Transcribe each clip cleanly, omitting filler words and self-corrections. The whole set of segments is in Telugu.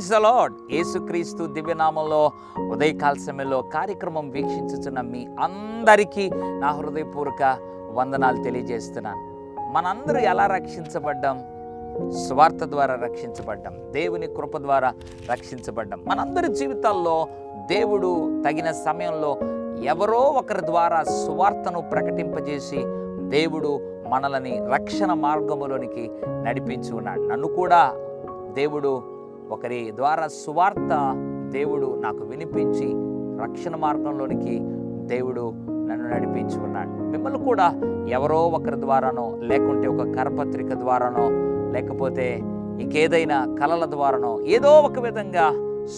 Praise the lord. యేసుక్రీస్తు దివ్యనామంలో ఉదయకాల సమయంలో కార్యక్రమం వీక్షించుచున్న మీ అందరికీ నా హృదయపూర్వక వందనాలు తెలియజేస్తున్నాను. మనందరూ ఎలా రక్షించబడ్డాం? స్వార్థ ద్వారా రక్షించబడ్డాం, దేవుని కృప ద్వారా రక్షించబడ్డాం. మనందరి జీవితాల్లో దేవుడు తగిన సమయంలో ఎవరో ఒకరి ద్వారా సువార్తను ప్రకటింపజేసి దేవుడు మనల్ని రక్షణ మార్గములోనికి నడిపించి ఉన్నాడు. నన్ను కూడా దేవుడు ఒకరి ద్వారా సువార్త దేవుడు నాకు వినిపించి రక్షణ మార్గంలోనికి దేవుడు నన్ను నడిపించి ఉన్నాడు. మిమ్మల్ని కూడా ఎవరో ఒకరి ద్వారానో, లేకుంటే ఒక కరపత్రిక ద్వారానో, లేకపోతే ఇంకేదైనా కళల ద్వారానో ఏదో ఒక విధంగా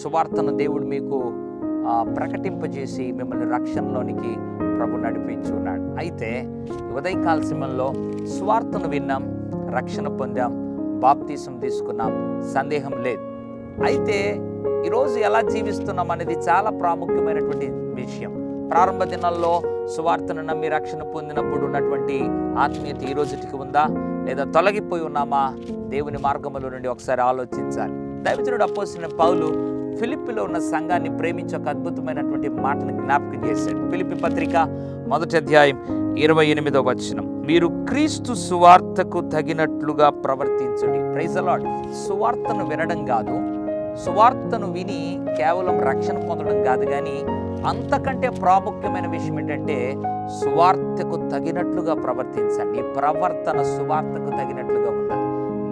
సువార్తను దేవుడు మీకు ప్రకటింపజేసి మిమ్మల్ని రక్షణలోనికి ప్రభు నడిపించి ఉన్నాడు. అయితే ఉదయకాల సమయంలో సువార్తను విన్నాం, రక్షణ పొందాం, బాప్తీసం తీసుకున్నాం, సందేహం లేదు. అయితే ఈరోజు ఎలా జీవిస్తున్నాం అనేది చాలా ప్రాముఖ్యమైనటువంటి విషయం. ప్రారంభ దినాల్లో సువార్తను నమ్మి రక్షణ పొందినప్పుడు ఉన్నటువంటి ఆత్మీయత ఈ రోజుకి ఉందా, లేదా తొలగిపోయి ఉన్నామా? దేవుని మార్గములో నుండి ఒకసారి ఆలోచించాలి. దైవజనుడు అపోస్తలుడైన పౌలు ఫిలిప్పీలో ఉన్న సంఘాన్ని ప్రేమించి ఒక అద్భుతమైనటువంటి మాటను జ్ఞాపకం చేశాడు. ఫిలిప్పీ పత్రిక 1వ అధ్యాయం 28వ వచనం, మీరు క్రీస్తు సువార్తకు తగినట్లుగా ప్రవర్తించండి. Praise the lord. సువార్తను వినడం కాదు, సువార్తను విని కేవలం రక్షణ పొందడం కాదు, కానీ అంతకంటే ప్రాముఖ్యమైన విషయం ఏంటంటే సువార్తకు తగినట్లుగా ప్రవర్తించండి. నీ ప్రవర్తన సువార్తకు తగినట్లుగా ఉందా?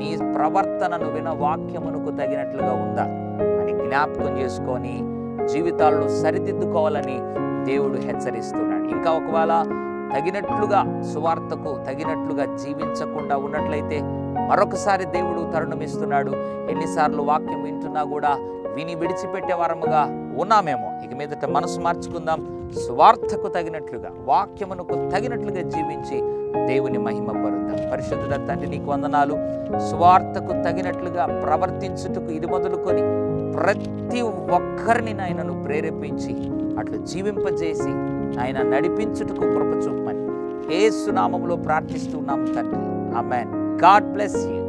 నీ ప్రవర్తనను విన వాక్యమునకు తగినట్లుగా ఉందా అని జ్ఞాపకం చేసుకొని జీవితాల్లో సరిదిద్దుకోవాలని దేవుడు హెచ్చరిస్తున్నాడు. ఇంకా ఒకవేళ తగినట్లుగా సువార్తకు తగినట్లుగా జీవించకుండా ఉన్నట్లయితే మరొకసారి దేవుడు తరుణం ఇస్తున్నాడు. ఎన్నిసార్లు వాక్యం వింటున్నా కూడా విని విడిచిపెట్టే వారముగా ఉన్నామేమో. ఇక మీదట మనసు మార్చుకుందాం. సువార్తకు తగినట్లుగా, వాక్యమునకు తగినట్లుగా జీవించి దేవుని మహిమ పరుద్దాం. పరిశుద్ధుడ తండ్రి, నీకు వందనాలు. సువార్తకు తగినట్లుగా ప్రవర్తించుటకు ఇది మొదలుకొని ప్రతి ఒక్కరిని నాయనను ప్రేరేపించి అట్లు జీవింపజేసి ఆయన నడిపించుటకు కృప చూపమని యేసు నామములో ప్రార్థిస్తున్నాము తండ్రి. ఆమేన్. God bless you.